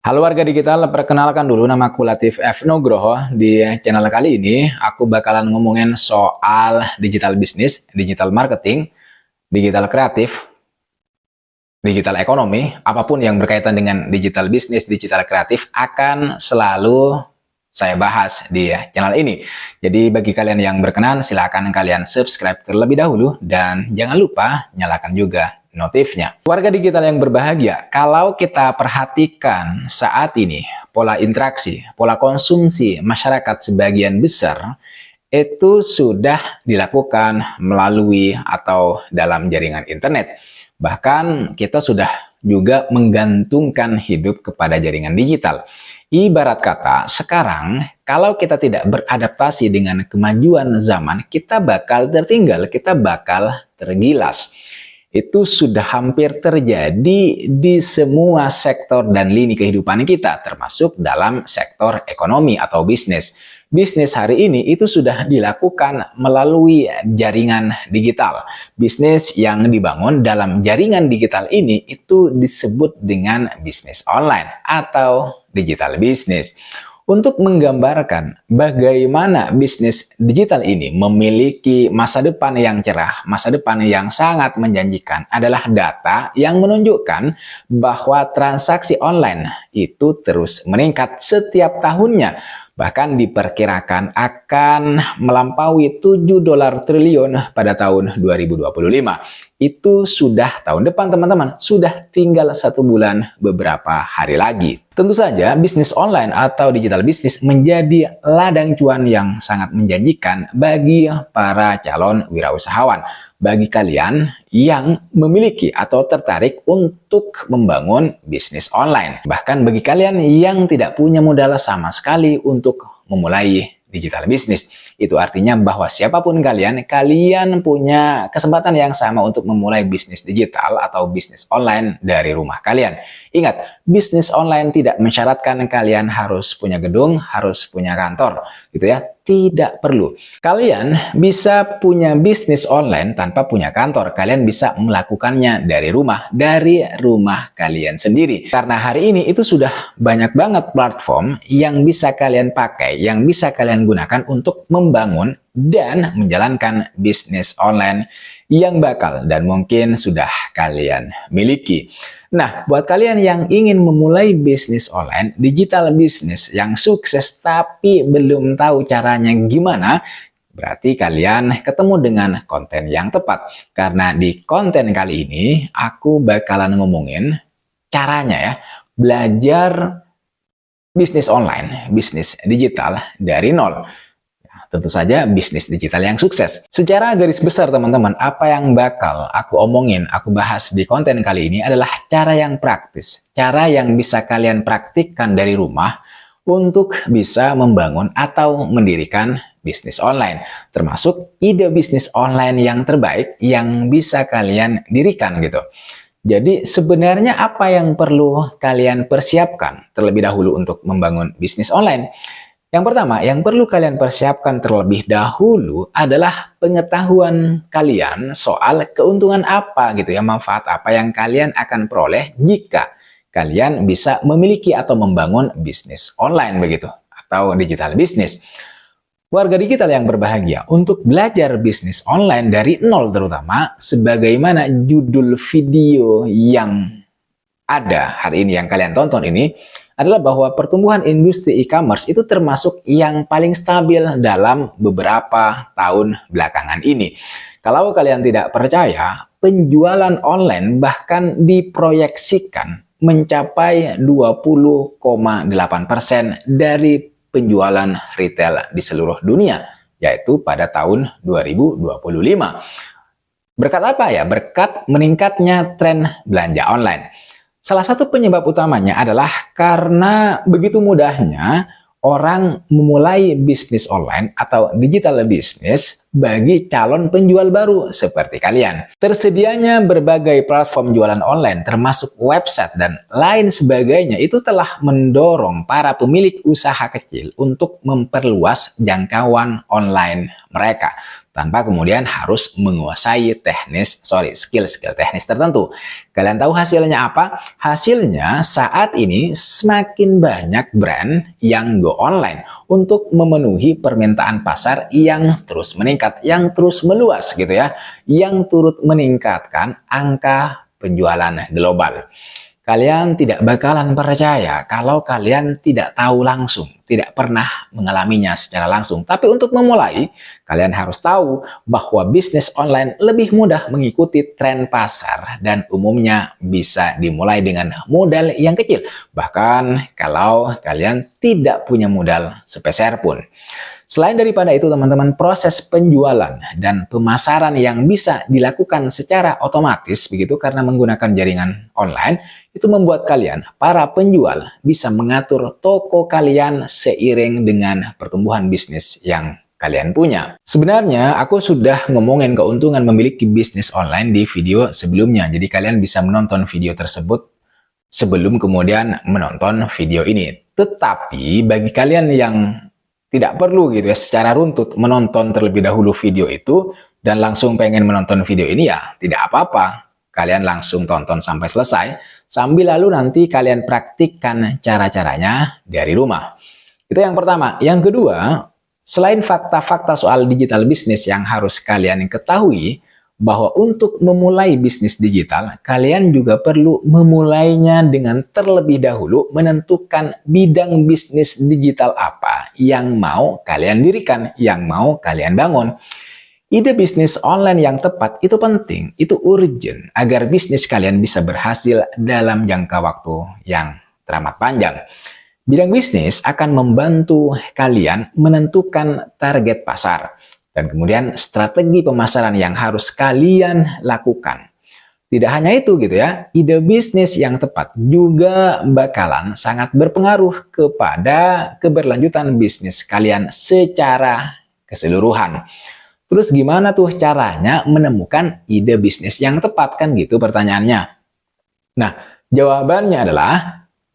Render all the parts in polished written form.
Halo warga digital, perkenalkan dulu nama aku Latif F. Nugroho. Di channel kali ini, aku bakalan ngomongin soal digital bisnis, digital marketing, digital kreatif, digital ekonomi, apapun yang berkaitan dengan digital bisnis, digital kreatif akan selalu saya bahas di channel ini. Jadi bagi kalian yang berkenan, silakan kalian subscribe terlebih dahulu dan jangan lupa nyalakan juga notifnya. Warga digital yang berbahagia, kalau kita perhatikan saat ini pola interaksi, pola konsumsi masyarakat sebagian besar itu sudah dilakukan melalui atau dalam jaringan internet. Bahkan kita sudah juga menggantungkan hidup kepada jaringan digital. Ibarat kata, sekarang kalau kita tidak beradaptasi dengan kemajuan zaman, kita bakal tertinggal, kita bakal tergilas. Itu sudah hampir terjadi di semua sektor dan lini kehidupan kita, termasuk dalam sektor ekonomi atau bisnis. Bisnis hari ini itu sudah dilakukan melalui jaringan digital. Bisnis yang dibangun dalam jaringan digital ini itu disebut dengan bisnis online atau digital bisnis. Untuk menggambarkan bagaimana bisnis digital ini memiliki masa depan yang cerah, masa depan yang sangat menjanjikan adalah data yang menunjukkan bahwa transaksi online itu terus meningkat setiap tahunnya. Bahkan diperkirakan akan melampaui 7 dolar triliun pada tahun 2025. Itu sudah tahun depan teman-teman, sudah tinggal 1 bulan beberapa hari lagi. Tentu saja bisnis online atau digital bisnis menjadi ladang cuan yang sangat menjanjikan bagi para calon wirausahawan. Bagi kalian yang memiliki atau tertarik untuk membangun bisnis online. Bahkan bagi kalian yang tidak punya modal sama sekali untuk memulai digital bisnis. Itu artinya bahwa siapapun kalian punya kesempatan yang sama untuk memulai bisnis digital atau bisnis online dari rumah kalian. Ingat, bisnis online tidak mensyaratkan kalian harus punya gedung, harus punya kantor, gitu ya. Tidak perlu. Kalian bisa punya bisnis online tanpa punya kantor. Kalian bisa melakukannya dari rumah kalian sendiri. Karena hari ini itu sudah banyak banget platform yang bisa kalian pakai, yang bisa kalian gunakan untuk membangun dan menjalankan bisnis online yang bakal dan mungkin sudah kalian miliki. Nah, buat kalian yang ingin memulai bisnis online, digital bisnis yang sukses tapi belum tahu caranya gimana, berarti kalian ketemu dengan konten yang tepat. Karena di konten kali ini, aku bakalan ngomongin caranya ya, belajar bisnis online, bisnis digital dari nol. Tentu saja bisnis digital yang sukses. Secara garis besar teman-teman, apa yang bakal aku omongin, aku bahas di konten kali ini adalah cara yang praktis. Cara yang bisa kalian praktikkan dari rumah untuk bisa membangun atau mendirikan bisnis online. Termasuk ide bisnis online yang terbaik yang bisa kalian dirikan gitu. Jadi sebenarnya apa yang perlu kalian persiapkan terlebih dahulu untuk membangun bisnis online? Yang pertama, yang perlu kalian persiapkan terlebih dahulu adalah pengetahuan kalian soal keuntungan apa gitu ya, manfaat apa yang kalian akan peroleh jika kalian bisa memiliki atau membangun bisnis online begitu, atau digital bisnis. Warga digital yang berbahagia, untuk belajar bisnis online dari nol terutama, sebagaimana judul video yang ada hari ini yang kalian tonton ini, adalah bahwa pertumbuhan industri e-commerce itu termasuk yang paling stabil dalam beberapa tahun belakangan ini. Kalau kalian tidak percaya, penjualan online bahkan diproyeksikan mencapai 20,8% dari penjualan retail di seluruh dunia, yaitu pada tahun 2025. Berkat apa ya? Berkat meningkatnya tren belanja online. Salah satu penyebab utamanya adalah karena begitu mudahnya orang memulai bisnis online atau digital bisnis bagi calon penjual baru seperti kalian. Tersedianya berbagai platform jualan online termasuk website dan lain sebagainya itu telah mendorong para pemilik usaha kecil untuk memperluas jangkauan online mereka tanpa kemudian harus menguasai skill-skill teknis tertentu. Kalian tahu hasilnya apa? Hasilnya saat ini semakin banyak brand yang go online untuk memenuhi permintaan pasar yang terus meningkat, yang terus meluas gitu ya, yang turut meningkatkan angka penjualan global. Kalian tidak bakalan percaya kalau kalian tidak tahu langsung, tidak pernah mengalaminya secara langsung. Tapi untuk memulai, kalian harus tahu bahwa bisnis online lebih mudah mengikuti tren pasar dan umumnya bisa dimulai dengan modal yang kecil. Bahkan kalau kalian tidak punya modal sepeser pun. Selain daripada itu teman-teman, proses penjualan dan pemasaran yang bisa dilakukan secara otomatis begitu karena menggunakan jaringan online itu membuat kalian, para penjual, bisa mengatur toko kalian seiring dengan pertumbuhan bisnis yang kalian punya. Sebenarnya aku sudah ngomongin keuntungan memiliki bisnis online di video sebelumnya, jadi kalian bisa menonton video tersebut sebelum kemudian menonton video ini. Tetapi bagi kalian yang tidak perlu gitu ya secara runtut menonton terlebih dahulu video itu dan langsung pengen menonton video ini, ya tidak apa-apa. Kalian langsung tonton sampai selesai sambil lalu nanti kalian praktikkan cara-caranya dari rumah. Itu yang pertama. Yang kedua, selain fakta-fakta soal digital bisnis yang harus kalian ketahui, bahwa untuk memulai bisnis digital, kalian juga perlu memulainya dengan terlebih dahulu menentukan bidang bisnis digital apa yang mau kalian dirikan, yang mau kalian bangun. Ide bisnis online yang tepat itu penting, itu urgent, agar bisnis kalian bisa berhasil dalam jangka waktu yang teramat panjang. Bidang bisnis akan membantu kalian menentukan target pasar dan kemudian strategi pemasaran yang harus kalian lakukan. Tidak hanya itu gitu ya, ide bisnis yang tepat juga bakalan sangat berpengaruh kepada keberlanjutan bisnis kalian secara keseluruhan. Terus gimana tuh caranya menemukan ide bisnis yang tepat, kan gitu pertanyaannya. Nah, jawabannya adalah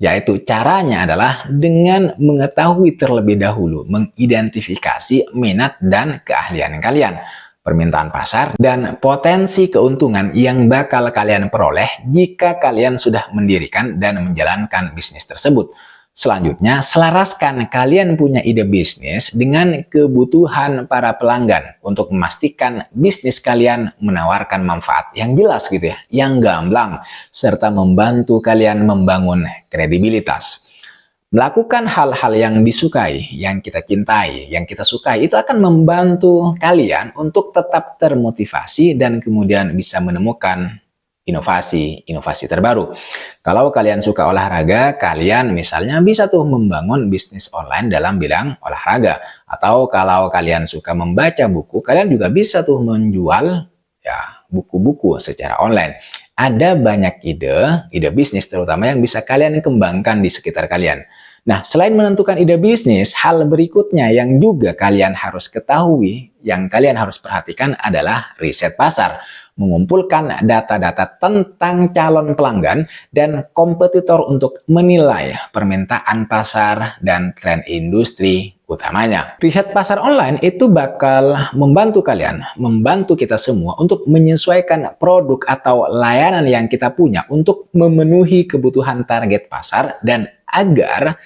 yaitu caranya adalah dengan mengetahui terlebih dahulu, mengidentifikasi minat dan keahlian kalian, permintaan pasar, dan potensi keuntungan yang bakal kalian peroleh jika kalian sudah mendirikan dan menjalankan bisnis tersebut. Selanjutnya, selaraskan kalian punya ide bisnis dengan kebutuhan para pelanggan untuk memastikan bisnis kalian menawarkan manfaat yang jelas gitu ya, yang gamblang, serta membantu kalian membangun kredibilitas. Melakukan hal-hal yang disukai, yang kita cintai, yang kita sukai, itu akan membantu kalian untuk tetap termotivasi dan kemudian bisa menemukan inovasi terbaru. Kalau kalian suka olahraga, kalian misalnya bisa tuh membangun bisnis online dalam bidang olahraga. Atau kalau kalian suka membaca buku, kalian juga bisa tuh menjual ya buku-buku secara online. Ada banyak ide bisnis terutama yang bisa kalian kembangkan di sekitar kalian. Nah, selain menentukan ide bisnis, hal berikutnya yang juga kalian harus ketahui, yang kalian harus perhatikan adalah riset pasar. Mengumpulkan data-data tentang calon pelanggan dan kompetitor untuk menilai permintaan pasar dan tren industri utamanya. Riset pasar online itu bakal membantu kalian, membantu kita semua untuk menyesuaikan produk atau layanan yang kita punya untuk memenuhi kebutuhan target pasar dan agar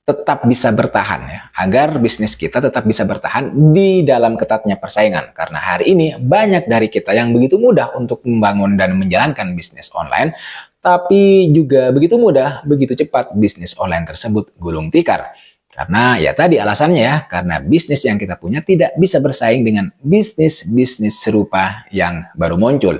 tetap bisa bertahan ya, agar bisnis kita tetap bisa bertahan di dalam ketatnya persaingan. Karena hari ini banyak dari kita yang begitu mudah untuk membangun dan menjalankan bisnis online, tapi juga begitu mudah, begitu cepat bisnis online tersebut gulung tikar. Karena ya tadi alasannya ya, karena bisnis yang kita punya tidak bisa bersaing dengan bisnis-bisnis serupa yang baru muncul.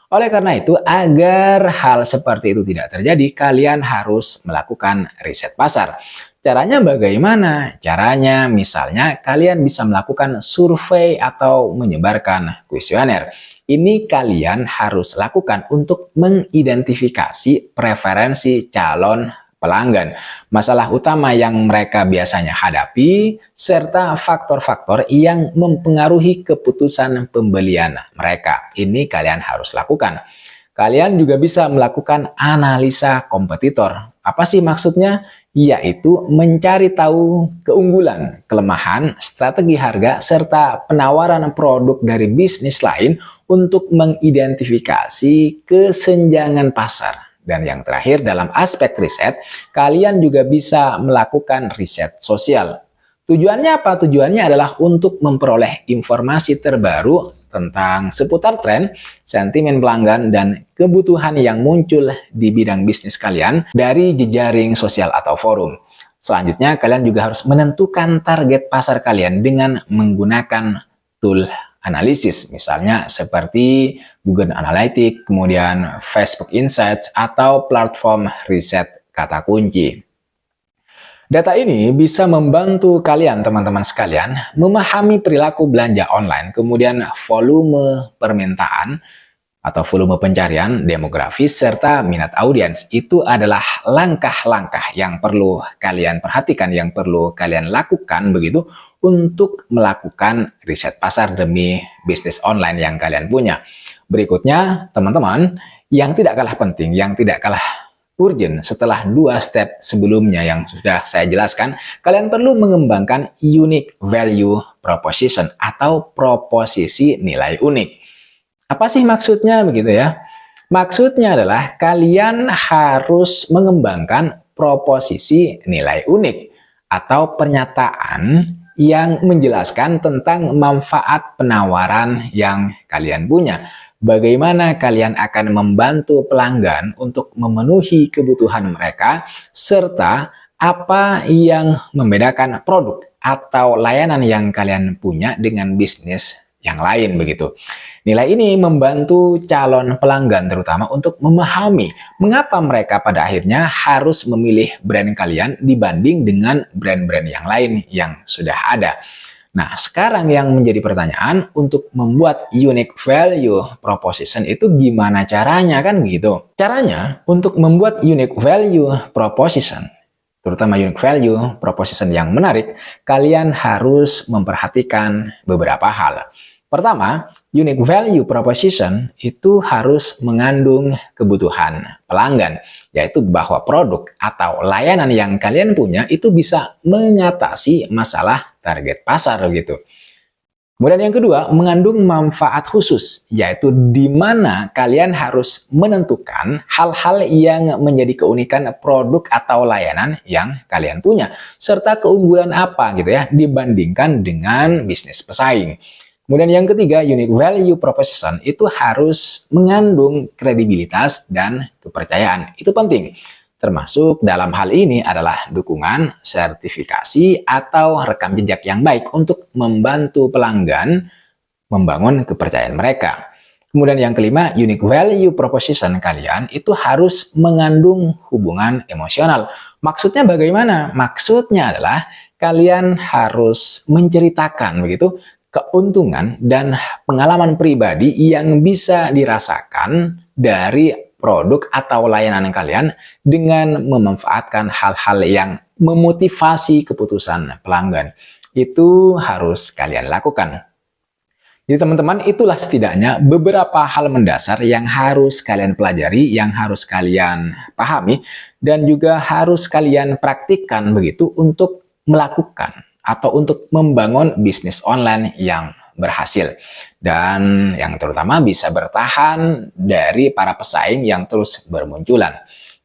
Oleh karena itu, agar hal seperti itu tidak terjadi, kalian harus melakukan riset pasar. Caranya bagaimana? Caranya misalnya kalian bisa melakukan survei atau menyebarkan kuesioner. Ini kalian harus lakukan untuk mengidentifikasi preferensi calon pelanggan, masalah utama yang mereka biasanya hadapi, serta faktor-faktor yang mempengaruhi keputusan pembelian mereka. Ini kalian harus lakukan. Kalian juga bisa melakukan analisa kompetitor. Apa sih maksudnya? Yaitu mencari tahu keunggulan, kelemahan, strategi harga, serta penawaran produk dari bisnis lain untuk mengidentifikasi kesenjangan pasar. Dan yang terakhir, dalam aspek riset, kalian juga bisa melakukan riset sosial. Tujuannya apa? Tujuannya adalah untuk memperoleh informasi terbaru tentang seputar tren, sentimen pelanggan, dan kebutuhan yang muncul di bidang bisnis kalian dari jejaring sosial atau forum. Selanjutnya, kalian juga harus menentukan target pasar kalian dengan menggunakan tool analisis, misalnya seperti Google Analytics, kemudian Facebook Insights, atau platform riset kata kunci. Data ini bisa membantu kalian, teman-teman sekalian, memahami perilaku belanja online, kemudian volume permintaan atau volume pencarian, demografis, serta minat audiens. Itu adalah langkah-langkah yang perlu kalian perhatikan, yang perlu kalian lakukan begitu untuk melakukan riset pasar demi bisnis online yang kalian punya. Berikutnya, teman-teman, yang tidak kalah penting, yang tidak kalah urgent setelah 2 step sebelumnya yang sudah saya jelaskan, kalian perlu mengembangkan unique value proposition atau proposisi nilai unik. Apa sih maksudnya begitu ya? Maksudnya adalah kalian harus mengembangkan proposisi nilai unik atau pernyataan yang menjelaskan tentang manfaat penawaran yang kalian punya. Bagaimana kalian akan membantu pelanggan untuk memenuhi kebutuhan mereka, serta apa yang membedakan produk atau layanan yang kalian punya dengan bisnis yang lain begitu. Nilai ini membantu calon pelanggan terutama untuk memahami mengapa mereka pada akhirnya harus memilih brand kalian dibanding dengan brand-brand yang lain yang sudah ada. Nah, sekarang yang menjadi pertanyaan, untuk membuat unique value proposition itu gimana caranya kan gitu? Caranya untuk membuat unique value proposition, terutama unique value proposition yang menarik, kalian harus memperhatikan beberapa hal. Pertama, unique value proposition itu harus mengandung kebutuhan pelanggan, yaitu bahwa produk atau layanan yang kalian punya itu bisa mengatasi masalah target pasar gitu. Kemudian yang kedua, mengandung manfaat khusus, yaitu di mana kalian harus menentukan hal-hal yang menjadi keunikan produk atau layanan yang kalian punya, serta keunggulan apa gitu ya dibandingkan dengan bisnis pesaing. Kemudian yang ketiga, unique value proposition itu harus mengandung kredibilitas dan kepercayaan. Itu penting. Termasuk dalam hal ini adalah dukungan, sertifikasi, atau rekam jejak yang baik untuk membantu pelanggan membangun kepercayaan mereka. Kemudian yang kelima, unique value proposition kalian itu harus mengandung hubungan emosional. Maksudnya bagaimana? Maksudnya adalah kalian harus menceritakan begitu keuntungan dan pengalaman pribadi yang bisa dirasakan dari produk atau layanan kalian dengan memanfaatkan hal-hal yang memotivasi keputusan pelanggan. Itu harus kalian lakukan. Jadi teman-teman, itulah setidaknya beberapa hal mendasar yang harus kalian pelajari, yang harus kalian pahami, dan juga harus kalian praktikkan begitu untuk melakukan atau untuk membangun bisnis online yang berhasil. Dan yang terutama bisa bertahan dari para pesaing yang terus bermunculan.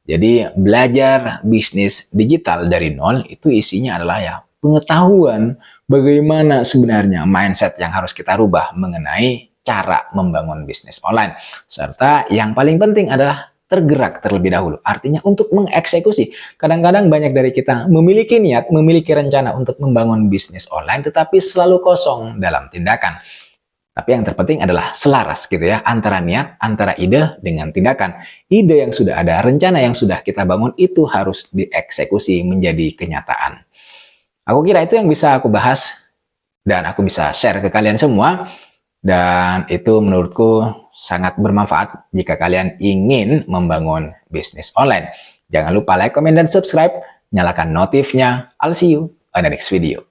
Jadi belajar bisnis digital dari nol itu isinya adalah ya pengetahuan bagaimana sebenarnya mindset yang harus kita rubah mengenai cara membangun bisnis online. Serta yang paling penting adalah tergerak terlebih dahulu. Artinya untuk mengeksekusi. Kadang-kadang banyak dari kita memiliki niat, memiliki rencana untuk membangun bisnis online, tetapi selalu kosong dalam tindakan. Tapi yang terpenting adalah selaras gitu ya, antara niat, antara ide dengan tindakan. Ide yang sudah ada, rencana yang sudah kita bangun itu harus dieksekusi menjadi kenyataan. Aku kira itu yang bisa aku bahas dan aku bisa share ke kalian semua. Dan itu menurutku sangat bermanfaat jika kalian ingin membangun bisnis online. Jangan lupa like, comment, dan subscribe. Nyalakan notifnya. I'll see you on the next video.